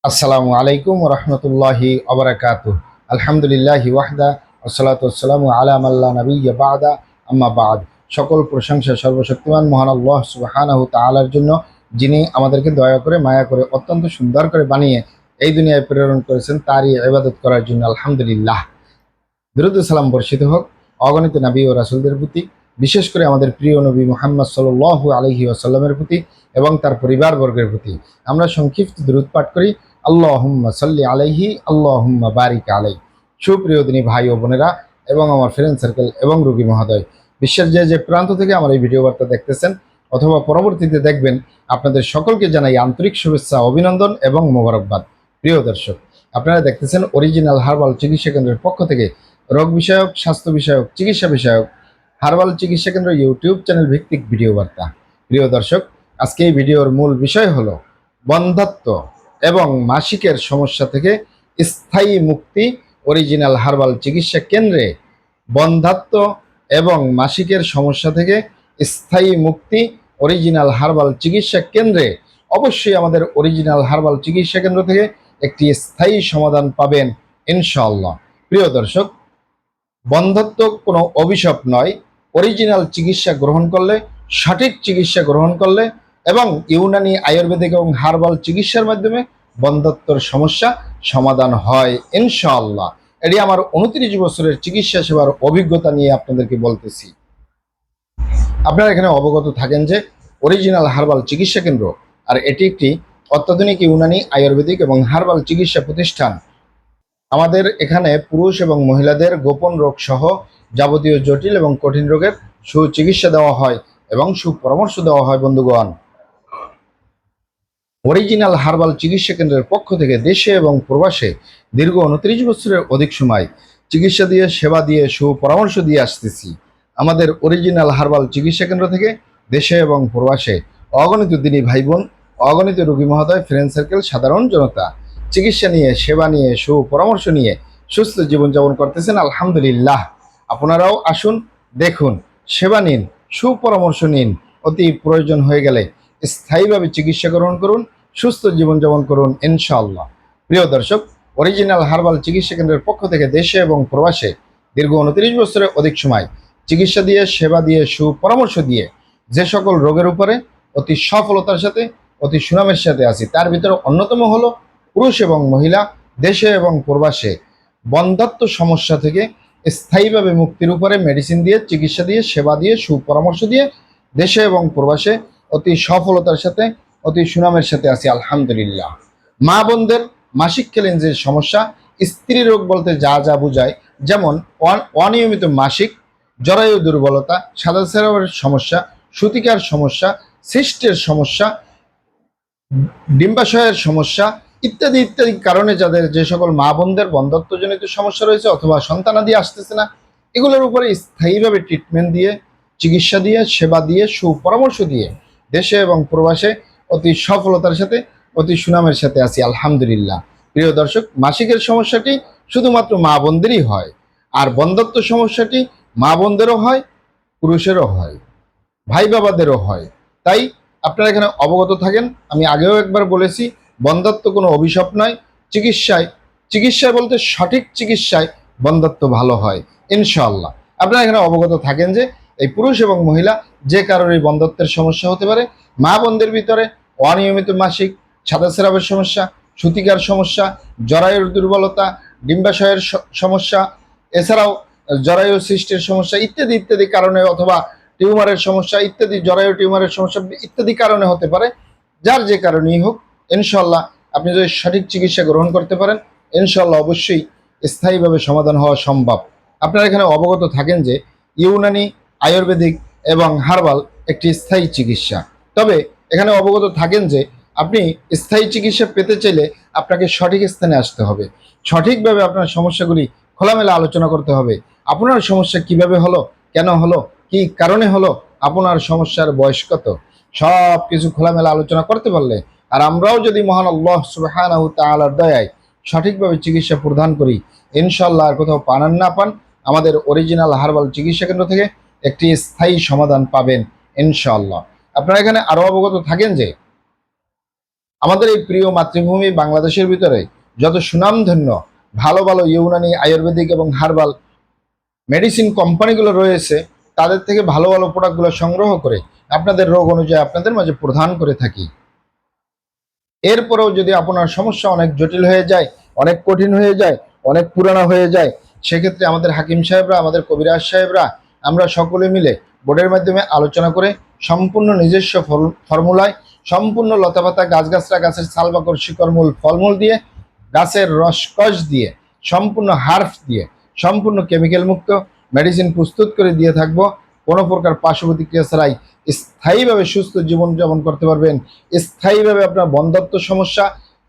আসসালামু আলাইকুম রহমতুল্লাহি আবরাকাতুহ। আলহামদুলিল্লাহি ওয়াহদা ওয়াসসালাতু ওয়াসসালামু আলা মাল্লা নাবিয়্যা বা'দা আম্মা বা'দ। সকল প্রশংসা সর্বশক্তিমান মহান আল্লাহ সুবহানাহু তাআলার জন্য, যিনি আমাদেরকে দয়া করে মায়া করে অত্যন্ত সুন্দর করে বানিয়ে এই দুনিয়ায় প্রেরণ করেছেন তারই ইবাদত করার জন্য। আলহামদুলিল্লাহ। দুরূদ ও সালাম বর্ষিত হোক অগণিত নবী ও রাসূলদের প্রতি, বিশেষ করে আমাদের প্রিয় নবী মুহাম্মদ সাল্লাল্লাহু আলাইহি ওয়াসাল্লামের প্রতি এবং তার পরিবারবর্গের প্রতি। আমরা সংক্ষিপ্ত দুরূদ পাঠ করি, আল্লাহুম্মা সাল্লি আলাইহি আল্লাহুম্মা বারিক আলাইহি। সুপ্রিয় দিনী ভাই ও বোনেরা এবং আমার ফ্রেন্ড সার্কেল এবং রোগী মহোদয়, বিশ্বের যে যে প্রান্ত থেকে আমার এই ভিডিও বার্তা দেখতেছেন অথবা পরবর্তীতে দেখবেন, আপনাদের সকলকে জানাই আন্তরিক শুভেচ্ছা, অভিনন্দন এবং মোবারকবাদ। প্রিয় দর্শক, আপনারা দেখতেছেন অরিজিনাল হার্বাল চিকিৎসা কেন্দ্রের পক্ষ থেকে রোগ বিষয়ক, স্বাস্থ্য বিষয়ক, চিকিৎসা বিষয়ক হার্বাল চিকিৎসা কেন্দ্র ইউটিউব চ্যানেল ভিত্তিক ভিডিও বার্তা। প্রিয় দর্শক, আজকে এই ভিডিওর মূল বিষয় হলো বন্ধ্যাত্ব এবং মাসিকের সমস্যা থেকে স্থায়ী মুক্তি অরিজিনাল হার্বাল চিকিৎসা কেন্দ্রে। বন্ধ্যাত্ব এবং মাসিকের সমস্যা থেকে স্থায়ী মুক্তি অরিজিনাল হার্বাল চিকিৎসা কেন্দ্রে। অবশ্যই আমাদের অরিজিনাল হার্বাল চিকিৎসা কেন্দ্র থেকে একটি স্থায়ী সমাধান পাবেন ইনশাআল্লাহ। প্রিয় দর্শক, বন্ধ্যাত্ব কোনো অভিশাপ নয়। অরিজিনাল চিকিৎসা গ্রহণ করলে, সঠিক চিকিৎসা গ্রহণ করলে এবং ইউনানি, আয়ুর্বেদিক এবং হার্বাল চিকিৎসার মাধ্যমে বন্ধ্যাত্বর সমস্যা সমাধান হয় ইনশাআল্লাহ। এটি আমার 29 বছরের চিকিৎসা সেবার অভিজ্ঞতা নিয়ে আপনাদেরকে বলতেছি। আপনারা এখানে অবগত থাকেন যে অরিজিনাল হার্বাল চিকিৎসা কেন্দ্র, আর এটি একটি অত্যাধুনিক ইউনানি, আয়ুর্বেদিক এবং হার্বাল চিকিৎসা প্রতিষ্ঠান। আমাদের এখানে পুরুষ এবং মহিলাদের গোপন রোগ সহ যাবতীয় জটিল এবং কঠিন রোগের সুচিকিৎসা দেওয়া হয় এবং সুপরামর্শ দেওয়া হয়। বন্ধুগণ, অরিজিনাল হার্বাল চিকিৎসা কেন্দ্রের পক্ষ থেকে দেশে এবং প্রবাসে দীর্ঘ 29 বছরের অধিক সময় চিকিৎসা দিয়ে, সেবা দিয়ে, সুপরামর্শ দিয়ে আসতেছি। আমাদের অরিজিনাল হার্বাল চিকিৎসা কেন্দ্র থেকে দেশে এবং প্রবাসে অগণিত দিনী ভাই বোন, অগণিত রোগী মহোদয়, ফ্রেন্ড সার্কেল, সাধারণ জনতা চিকিৎসা নিয়ে, সেবা নিয়ে, সুপরামর্শ নিয়ে সুস্থ জীবনযাপন করতেছেন আলহামদুলিল্লাহ। আপনারাও আসুন, দেখুন, সেবা নিন, সুপরামর্শ নিন। অতি প্রয়োজন হয়ে গেলে স্থায়ীভাবে চিকিৎসা গ্রহণ করুন, সুস্থ জীবনযাপন করুন ইনশাআল্লাহ। প্রিয় দর্শক, অরিজিনাল হার্বাল চিকিৎসা কেন্দ্রের পক্ষ থেকে দেশে এবং প্রবাসে দীর্ঘ 29 বছরের অধিক সময় চিকিৎসা দিয়ে, সেবা দিয়ে, সুপরামর্শ দিয়ে যে সকল রোগের উপরে অতি সফলতার সাথে, অতি সুনামের সাথে আছি, তার ভিতরে অন্যতম হলো পুরুষ এবং মহিলা দেশে এবং প্রবাসে বন্ধ্যাত্ব সমস্যা থেকে স্থায়ীভাবে মুক্তির উপরে মেডিসিন দিয়ে, চিকিৎসা দিয়ে, সেবা দিয়ে, সুপরামর্শ দিয়ে দেশে এবং প্রবাসে অতি সফলতার সাথে, অতি সুনামের সাথে আছি আলহামদুলিল্লাহ। মা বোনদের মাসিক কালীন যে সমস্যা, স্ত্রী রোগ বলতে যা যা বোঝায়, যেমন অনিয়মিত মাসিক, জরায়ু দুর্বলতা, সাদা স্রাবের সমস্যা, সূতিকার সমস্যা, সিস্টের সমস্যা, ডিম্বাশয়ের সমস্যা ইত্যাদি ইত্যাদি কারণে যাদের যে সকল মা বোনদের বন্ধ্যাত্বজনিত সমস্যা রয়েছে অথবা সন্তানাদি আসতেছে না, এগুলোর উপরে স্থায়ীভাবে ট্রিটমেন্ট দিয়ে, চিকিৎসা দিয়ে, সেবা দিয়ে, সুপরামর্শ দিয়ে দেশে এবং প্রবাসে অতি সফলতার সাথে, অতি সুনামের সাথে আছি আলহামদুলিল্লাহ। প্রিয় দর্শক, মাসিকের সমস্যাটি শুধুমাত্র মা বোনদেরই হয়, আর বন্ধ্যাত্ব সমস্যাটি মা বোনদেরও হয়, পুরুষেরও হয়, ভাই বাবাদেরও হয়। তাই আপনারা এখানে অবগত থাকেন। আমি আগেও একবার বলেছি, বন্ধ্যাত্ব কোনো অভিশাপ নয়। চিকিৎসায় বলতে সঠিক চিকিৎসায় বন্ধ্যাত্ব ভালো হয় ইনশাআল্লাহ। আপনারা এখানে অবগত থাকেন যে এই পুরুষ এবং মহিলা যে কারণে বন্ধ্যাত্বের সমস্যা হতে পারে, মা বোনদের ভিতরে অনিয়মিত মাসিক, সাদা স্রাবের সমস্যা, সূতিকার সমস্যা, জরায়ুর দুর্বলতা, ডিম্বাশয়ের সমস্যা, এছাড়াও জরায়ু সিস্টের সমস্যা ইত্যাদি ইত্যাদি কারণে, অথবা টিউমারের সমস্যা ইত্যাদি, জরায়ু টিউমারের সমস্যা ইত্যাদি কারণে হতে পারে। যার যে কারণেই হোক, ইনশাল্লাহ আপনি যদি সঠিক চিকিৎসা গ্রহণ করতে পারেন, ইনশাল্লাহ অবশ্যই স্থায়ীভাবে সমাধান হওয়া সম্ভব। আপনারা এখানে অবগত থাকেন যে ইউনানি, আয়ুর্বেদিক এবং হার্বাল একটি স্থায়ী চিকিৎসা। তবে এখানে অবগত থাকেন যে আপনি স্থায়ী চিকিৎসা পেতে চাইলে আপনাকে সঠিক স্থানে আসতে হবে, সঠিকভাবে আপনার সমস্যাগুলি খোলামেলা আলোচনা করতে হবে। আপনার সমস্যা কিভাবে হলো, কেন হলো, কি কারণে হলো, আপনার সমস্যার বয়স কত, সব কিছু খোলামেলা আলোচনা করতে পারলে, আর আমরাও যদি মহান আল্লাহ সুবহানাহু তাআলার দয়ায় সঠিকভাবে চিকিৎসা প্রদান করি, ইনশাআল্লাহ আর কোথাও পান আর না পান, আমাদের অরিজিনাল হার্বাল চিকিৎসা কেন্দ্র থেকে একটি স্থায়ী সমাধান পাবেন ইনশাআল্লাহ। আপনারা এখানে আরো অবগত থাকেন যে আমাদের এই প্রিয় মাতৃভূমি বাংলাদেশের ভিতরে যত সুনামধন্য ভালো ভালো ইউনানি, আয়ুর্বেদিক এবং হার্বাল মেডিসিন কোম্পানিগুলো রয়েছে, তাদের থেকে ভালো ভালো প্রোডাক্টগুলো সংগ্রহ করে আপনাদের রোগ অনুযায়ী আপনাদের মাঝে প্রদান করে থাকি। এরপরেও যদি আপনার সমস্যা অনেক জটিল হয়ে যায়, অনেক কঠিন হয়ে যায়, অনেক পুরানো হয়ে যায়, সেক্ষেত্রে আমাদের হাকিম সাহেবরা, আমাদের কবিরাজ সাহেবরা, আমরা সকলে মিলে বোর্ডের মাধ্যমে আলোচনা করে সম্পূর্ণ নিজস্ব ফর্মুলায়, সম্পূর্ণ লতাপাতা, গাছগাছরা, গাছের ছাল বাকড়, শিকড়মূল, ফলমূল দিয়ে, গাছের রসকস দিয়ে, সম্পূর্ণ হার্ফ দিয়ে, সম্পূর্ণ কেমিক্যাল মুক্ত মেডিসিন প্রস্তুত করে দিয়ে থাকবো। কোনো প্রকার পার্শ্ব প্রতিক্রিয়া ছাড়াই স্থায়ীভাবে সুস্থ জীবনযাপন করতে পারবেন। স্থায়ীভাবে আপনার বন্ধ্যত্ব সমস্যা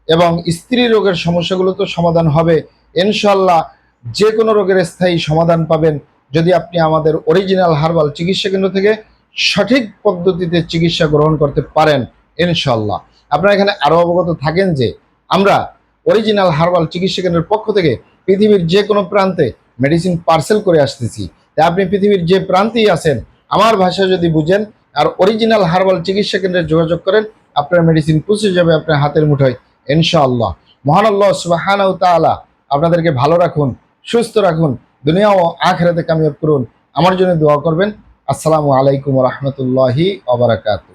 এবং স্ত্রী রোগের সমস্যাগুলো তো সমাধান হবে ইনশাল্লাহ। যে কোনো রোগের স্থায়ী সমাধান পাবেন যদি আপনি আমাদের অরিজিনাল হার্বাল চিকিৎসা কেন্দ্র থেকে সঠিক পদ্ধতিতে চিকিৎসা গ্রহণ করতে পারেন ইনশাল্লাহ। আপনারা এখানে আরও অবগত থাকেন যে আমরা অরিজিনাল হার্বাল চিকিৎসা কেন্দ্রের পক্ষ থেকে পৃথিবীর যে কোনো প্রান্তে মেডিসিন পার্সেল করে আসতেছি। তাই আপনি পৃথিবীর যে প্রান্তেই আছেন, আমার ভাষা যদি বুঝেন আর অরিজিনাল হার্বাল চিকিৎসা কেন্দ্রে যোগাযোগ করেন, আপনার মেডিসিন পৌঁছে যাবে আপনার হাতের মুঠোয় ইনশাআল্লাহ। মহান আল্লাহ সুবহানাহু ওয়া তাআলা আপনাদেরকে ভালো রাখুন, সুস্থ রাখুন, দুনিয়া ও আখিরাতে কামিয়াব করুন। আমার জন্য দোয়া করবেন। আসসালামু আলাইকুম ওয়া রাহমাতুল্লাহি ওয়া বারাকাতুহু।